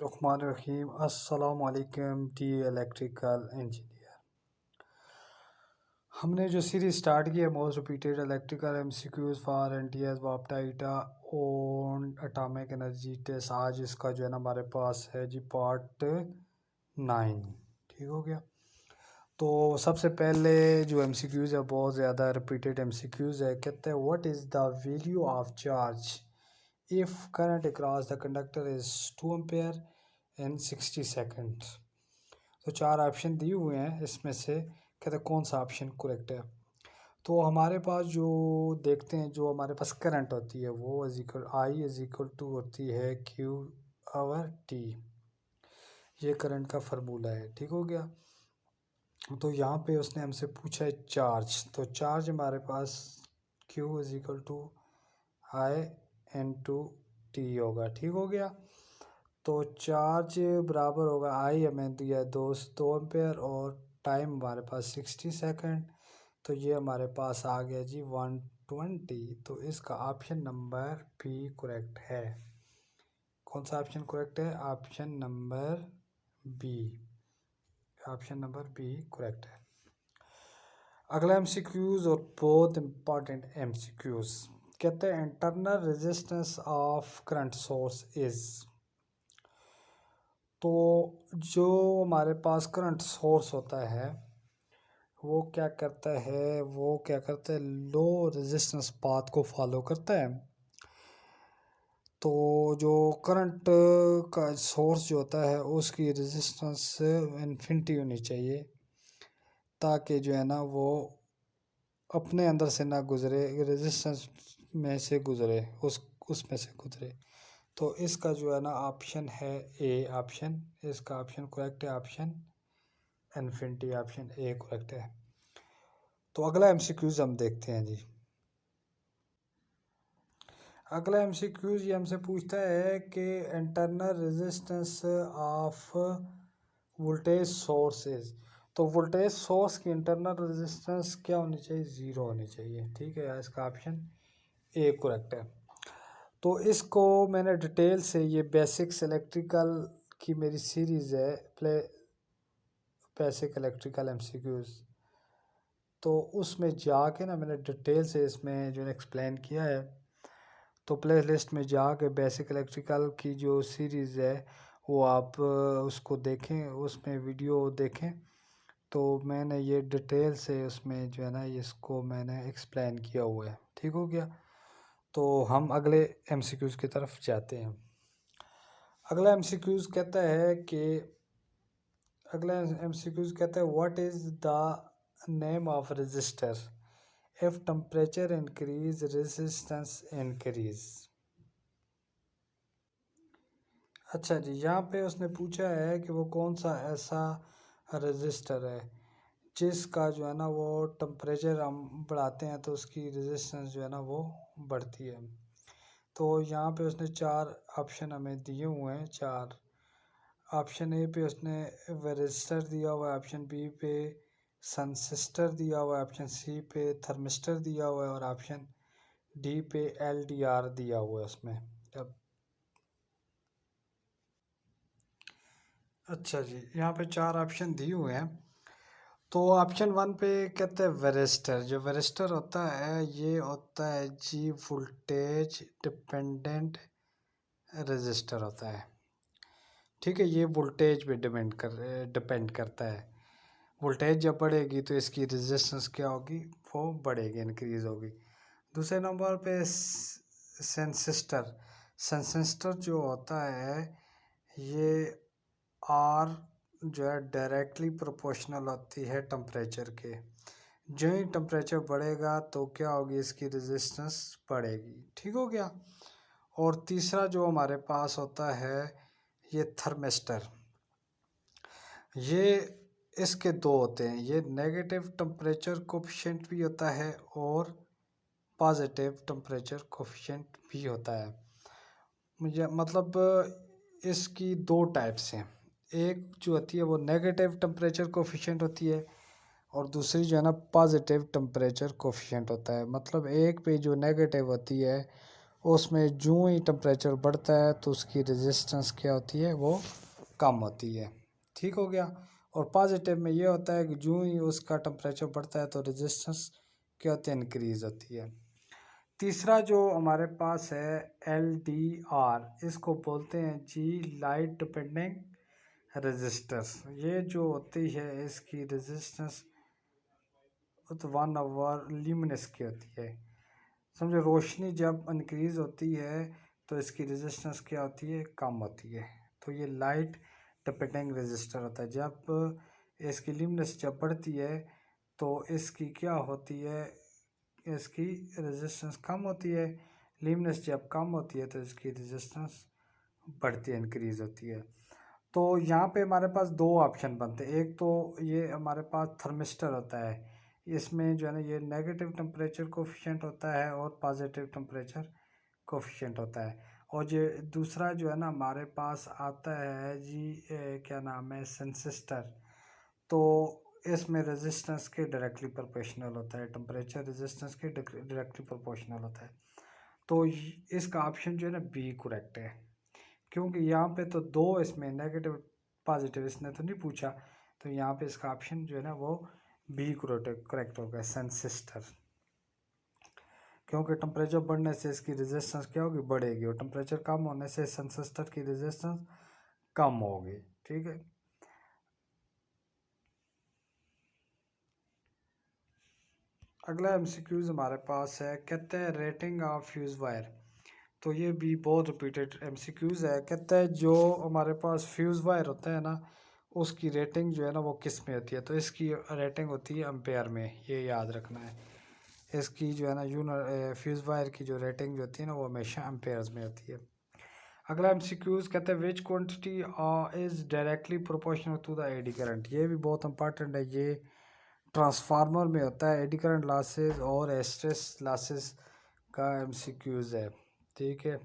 रहीम अस्सलाम वालेकुम T electrical engineer. हमने जो सीरीज स्टार्ट की है most repeated electrical MCQs for NTS वापटाइटा ऑन एटॉमिक एनर्जी टेस्ट, आज इसका जो है ना हमारे पास है जी पार्ट 9। ठीक हो गया। तो सबसे पहले जो एमसीक्यूज है बहुत ज़्यादा रिपीटेड एमसीक्यूज है। कहते हैं what is the value of charge if current across the conductor is 2 ampere in 60 second. तो चार ऑप्शन दिए हुए हैं, इसमें से कहते हैं कौन सा ऑप्शन करेक्ट है। तो हमारे पास जो देखते हैं, जो हमारे पास करंट होती है वो I = होती है Q/T। ये करंट का फार्मूला है। ठीक हो गया। तो यहाँ पे उसने हमसे पूछा है चार्ज, तो चार्ज हमारे पास Q = I/T होगा। ठीक हो गया। तो चार्ज बराबर होगा आई हमें दिया है 2 एम्पेयर और टाइम हमारे पास 60 सेकंड। तो ये हमारे पास आ गया जी 120। तो इसका ऑप्शन नंबर बी करेक्ट है। कौन सा ऑप्शन करेक्ट है? Option number B. Option number B correct है। अगला एमसीक्यूज और बहुत इंपॉर्टेंट एमसीक्यूज। कहते हैं internal resistance of current source is. तो जो हमारे पास करंट सोर्स होता है वो क्या करता है, लो रेजिस्टेंस पाथ को फॉलो करता है। तो जो करंट का सोर्स जो होता है उसकी रेजिस्टेंस इन्फिनिटी होनी चाहिए, ताकि जो है ना वो अपने अंदर से ना गुजरे, रेजिस्टेंस में से गुजरे, उसमें से गुजरे। तो इसका जो है ना ऑप्शन है ए ऑप्शन, इसका ऑप्शन करेक्ट है, option infinity, option A correct है। तो अगला एमसीक्यूज हम देखते हैं जी। अगला एमसीक्यूज ये हमसे पूछता है कि internal resistance of voltage sources. तो वोल्टेज सोर्स की इंटरनल रेजिस्टेंस क्या होनी चाहिए? ज़ीरो होनी चाहिए। ठीक है, इसका ऑप्शन ए करेक्ट है। तो इसको मैंने डिटेल से, ये बेसिक्स इलेक्ट्रिकल की मेरी सीरीज़ है, बेसिक इलेक्ट्रिकल एमसीक्यूज, तो उसमें जाके ना मैंने डिटेल से इसमें जो एक्सप्लेन किया है। तो प्ले लिस्ट में जाके बेसिक इलेक्ट्रिकल की जो सीरीज़ है वो आप उसको देखें, उसमें वीडियो देखें। तो मैंने ये डिटेल से उसमें जो है ना इसको मैंने एक्सप्लेन किया हुआ है। ठीक हो गया। तो हम अगले एमसीक्यूज़ की तरफ जाते हैं। अगला एमसीक्यूज़ कहता है कि what is the name of register if temperature increase resistance increase. अच्छा जी, यहाँ पे उसने पूछा है कि वो कौन सा ऐसा रजिस्टर है जिसका जो है ना वो टेम्परेचर हम बढ़ाते हैं तो उसकी रेजिस्टेंस जो है ना वो बढ़ती है। तो यहाँ पे उसने चार ऑप्शन हमें दिए हुए हैं, चार। ऑप्शन ए पे उसने वेरिस्टर दिया हुआ है, ऑप्शन बी पे सनसिस्टर दिया हुआ है, ऑप्शन सी पे थर्मिस्टर दिया हुआ है और ऑप्शन डी पे LDR दिया हुआ है उसमें। अब अच्छा जी, यहाँ पे चार ऑप्शन दिए हुए हैं। तो ऑप्शन वन पे कहते हैं वेरिस्टर। जो वेरिस्टर होता है ये होता है जी वोल्टेज डिपेंडेंट रेजिस्टर होता है। ठीक है, ये वोल्टेज पे डिपेंड करता है। वोल्टेज जब बढ़ेगी तो इसकी रेजिस्टेंस क्या होगी? वो बढ़ेगी, इंक्रीज होगी। दूसरे नंबर पे सेंसिस्टर। सेंसिस्टर जो होता है ये आर जो है डायरेक्टली प्रोपोर्शनल होती है टेम्परेचर के। जो ही टेम्परेचर बढ़ेगा तो क्या होगी? इसकी रेजिस्टेंस बढ़ेगी। ठीक हो गया। और तीसरा जो हमारे पास होता है ये थर्मिस्टर। ये इसके दो होते हैं, ये नेगेटिव टेम्परेचर कोफिशिएंट भी होता है और पॉजिटिव टेम्परेचर कोफिशिएंट भी होता है। मुझे मतलब इसकी दो टाइप्स हैं। एक जो होती है वो नेगेटिव टेम्परेचर कोफिशिएंट होती है और दूसरी जो है ना पॉजिटिव टेम्परेचर कोफिशिएंट होता है। मतलब एक पे जो नेगेटिव होती है उसमें जो ही टेम्परेचर बढ़ता है तो उसकी रेजिस्टेंस क्या होती है, वो कम होती है। ठीक हो गया। और पॉजिटिव में ये होता है कि जो ही उसका टेम्परेचर बढ़ता है तो रेजिस्टेंस क्या होती है, इंक्रीज होती है। तीसरा जो हमारे पास है LDR, इसको बोलते हैं जी लाइट डिपेंडिंग रेजिस्टेंस। ये जो होती है इसकी रेजिस्टेंस तो 1/, ल्यूमिनस की होती है। समझो रोशनी जब इंक्रीज होती है तो इसकी रेजिस्टेंस क्या होती है, कम होती है। तो ये लाइट डिपेंडिंग रेजिस्टर होता है। जब इसकी ल्यूमिनस जब बढ़ती है तो इसकी क्या होती है, इसकी रेजिस्टेंस कम होती है। ल्यूमिनस जब कम होती है तो इसकी रेजिस्टेंस बढ़ती है, इंक्रीज होती है। तो यहाँ पे हमारे पास दो ऑप्शन बनते हैं। एक तो ये हमारे पास थर्मिस्टर होता है, इसमें जो है ना ये नेगेटिव टेम्परेचर कोफिशिएंट होता है और पॉजिटिव टेम्परेचर कोफिशिएंट होता है। और जो दूसरा जो है ना हमारे पास आता है जी क्या नाम है, सेंसिस्टर। तो इसमें रेजिस्टेंस के डायरेक्टली प्रोपोर्शनल होता है, टेम्परेचर रेजिस्टेंस के डायरेक्टली प्रोपोर्शनल होता है। तो इसका ऑप्शन जो है ना बी करेक्ट है, क्योंकि यहाँ पे तो दो इसमें नेगेटिव पॉजिटिव इसने तो नहीं पूछा। तो यहाँ पे इसका ऑप्शन जो है ना वो बी करेक्ट होगा, सेंसिस्टर। क्योंकि टेम्परेचर बढ़ने से इसकी रेजिस्टेंस क्या होगी, बढ़ेगी, और टेम्परेचर कम होने से सेंसिस्टर की रेजिस्टेंस कम होगी। ठीक है। अगला एमसीक्यूज हमारे पास है, कहते हैं रेटिंग ऑफ फ्यूज वायर। तो ये भी बहुत रिपीटेड एमसीक्यूज है। कहता है जो हमारे पास फ्यूज वायर होता है ना उसकी रेटिंग जो है ना वो किस में होती है। तो इसकी रेटिंग होती है एम्पेयर में, ये याद रखना है। इसकी जो है ना फ्यूज वायर की जो रेटिंग जो होती है ना वो हमेशा एम्पेयर्स में होती है। अगला एमसीक्यूज कहते हैं which quantity is directly proportional to the eddy current. ये भी बहुत इंपॉर्टेंट है, ये ट्रांसफार्मर में होता है। एडी करंट लॉसेस और एस्ट्रेस लॉसेस का एमसीक्यूज है। ठीक है।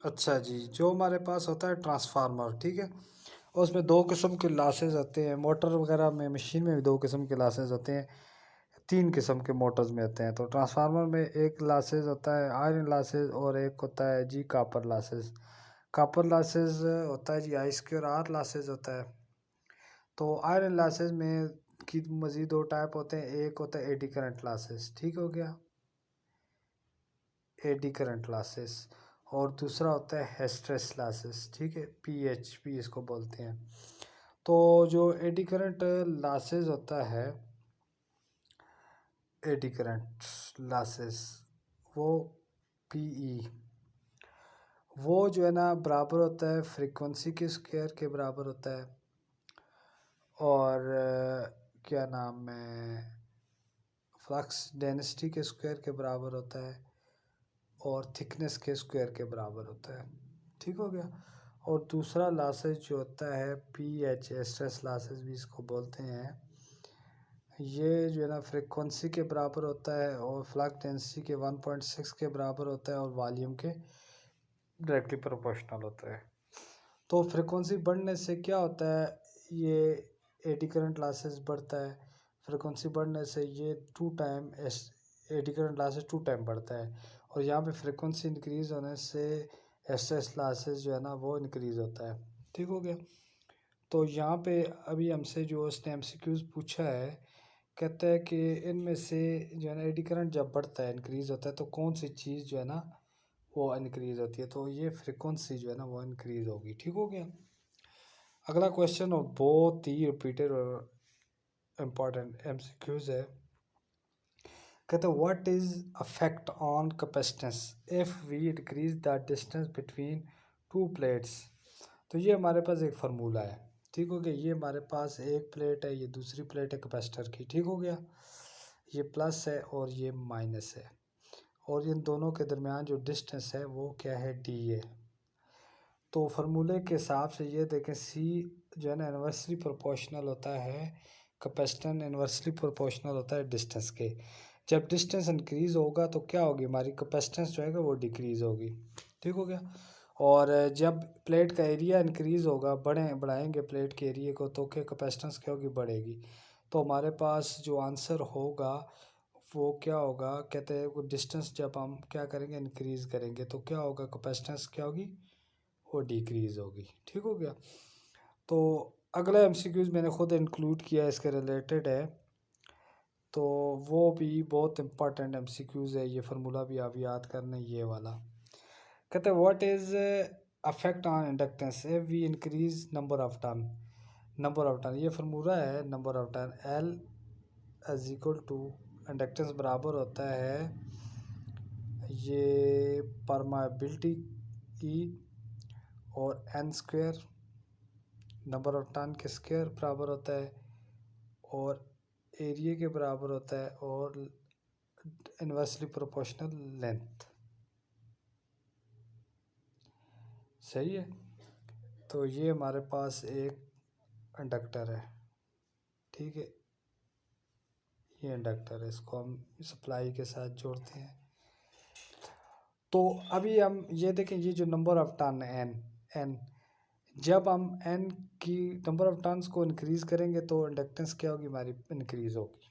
अच्छा जी, जो हमारे पास होता है ट्रांसफार्मर, ठीक है, उसमें दो किस्म के लॉसेस होते हैं। मोटर वगैरह में, मशीन में भी दो किस्म के लॉसेस होते हैं, तीन किस्म के मोटर्स में होते हैं। तो ट्रांसफार्मर में एक लॉसेस होता है आयरन लॉसेस और एक होता है जी कापर लॉसेस। कापर लॉसेस होता है जी आई स्क्वायर आर लॉसेस होता है। तो आयरन लॉसेस में की मज़ीद दो टाइप होते हैं, एक होता है एडी करंट लॉसेस, ठीक हो गया, एडी करंट लॉसेस, और दूसरा होता है हिस्टेरेसिस लॉसेस, ठीक है, PHP इसको बोलते हैं। तो जो एडी करंट लॉसेस होता है, एडी करंट लॉसेस वो PE, वो जो है ना बराबर होता है फ्रीक्वेंसी के स्क्वायर के बराबर होता है, और क्या नाम है, फ्लक्स डेंसिटी के स्क्वायर के बराबर होता है, और थिकनेस के स्क्वायर के बराबर होता है। ठीक हो गया। और दूसरा लॉसेस जो होता है PH, स्ट्रेस लॉसेस भी इसको बोलते हैं, ये जो है ना फ्रीक्वेंसी के बराबर होता है और फ्लक्स डेंसिटी के 1.6 के बराबर होता है और वॉल्यूम के डायरेक्टली प्रोपोर्शनल होता है। तो फ्रीक्वेंसी बढ़ने से क्या होता है, ये एडी करंट लॉसेस बढ़ता है। फ्रीक्वेंसी बढ़ने से ये 2 time eddy current losses 2 time बढ़ता है। और यहाँ पे फ्रीक्वेंसी इंक्रीज होने से एस्ट्रेस लॉसेस जो है ना वो इंक्रीज होता है। ठीक हो गया। तो यहाँ पे अभी हमसे जो उसने MCQs पूछा है, कहता है कि इनमें से जो है ना एडी करंट जब बढ़ता है, इंक्रीज होता है, तो कौन सी चीज़ जो है ना वो इंक्रीज होती है। तो ये फ्रीक्वेंसी जो है ना वो इंक्रीज होगी। ठीक हो गया। अगला क्वेश्चन और बहुत ही रिपीटेड और इम्पोर्टेंट MCQs है। कहते हैं what is affect on capacitance if we increase the distance between two plates. तो ये हमारे पास एक फार्मूला है। ठीक हो गया। ये हमारे पास एक प्लेट है, ये दूसरी प्लेट है कैपेसिटर की। ठीक हो गया। ये प्लस है और ये माइनस है, और इन दोनों के दरमियान जो डिस्टेंस है वो क्या है, D है। तो फार्मूले के हिसाब से ये देखें, C जो है ना इन्वर्सली प्रोपोर्शनल होता है, कैपेसिटेंस इन्वर्सली प्रोपोर्शनल होता है डिस्टेंस के। जब डिस्टेंस इंक्रीज होगा तो क्या होगी, हमारी कैपेसिटेंस जो है वो डिक्रीज होगी। ठीक हो गया। और जब प्लेट का एरिया इंक्रीज होगा, बढ़ाएंगे प्लेट के एरिया को, तो क्या कैपेसिटेंस क्या होगी, बढ़ेगी। तो हमारे पास जो आंसर होगा वो क्या होगा, कहते हैं वो डिस्टेंस जब हम क्या करेंगे इंक्रीज करेंगे तो क्या होगा, कैपेसिटेंस क्या होगी, वो डिक्रीज होगी। ठीक हो गया। तो अगला एमसीक्यूज मैंने खुद इंक्लूड किया है, इसके रिलेटेड है, तो वो भी बहुत इंपॉर्टेंट एमसीक्यूज है। ये फार्मूला भी आप याद करना, ये वाला कहते हैं what is affect on inductance if we increase number of turn. ये फार्मूला है, number of turn L is equal to inductance बराबर होता है ये परमाबिलिटी ई और n square, number of turn के स्क्वेयर बराबर होता है और एरिया के बराबर होता है और इन्वर्सली प्रोपोर्शनल लेंथ। सही है। तो ये हमारे पास एक इंडक्टर है, ठीक है, ये इंडक्टर है, इसको हम सप्लाई के साथ जोड़ते हैं। तो अभी हम ये देखें, ये जो नंबर ऑफ टर्न एन, जब हम एन की नंबर ऑफ टर्न्स को इंक्रीज करेंगे तो इंडक्टेंस क्या होगी, हमारी इंक्रीज होगी।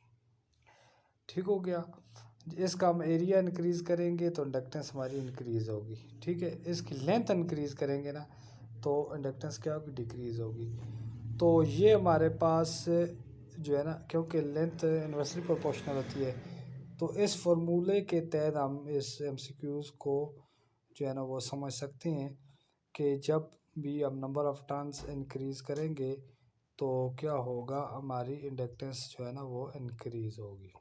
ठीक हो गया। इसका हम एरिया इंक्रीज करेंगे तो इंडक्टेंस हमारी इंक्रीज होगी। ठीक है। इसकी लेंथ इंक्रीज करेंगे ना तो इंडक्टेंस क्या होगी, डिक्रीज होगी। तो ये हमारे पास जो है ना, क्योंकि लेंथ इन्वर्सली प्रोपोर्शनल होती है, तो इस फॉर्मूले के तहत हम इस एमसीक्यूज़ को जो है ना वो समझ सकते हैं कि जब भी हम नंबर ऑफ टर्न्स इंक्रीज़ करेंगे तो क्या होगा, हमारी इंडक्टेंस जो है ना वो इंक्रीज़ होगी।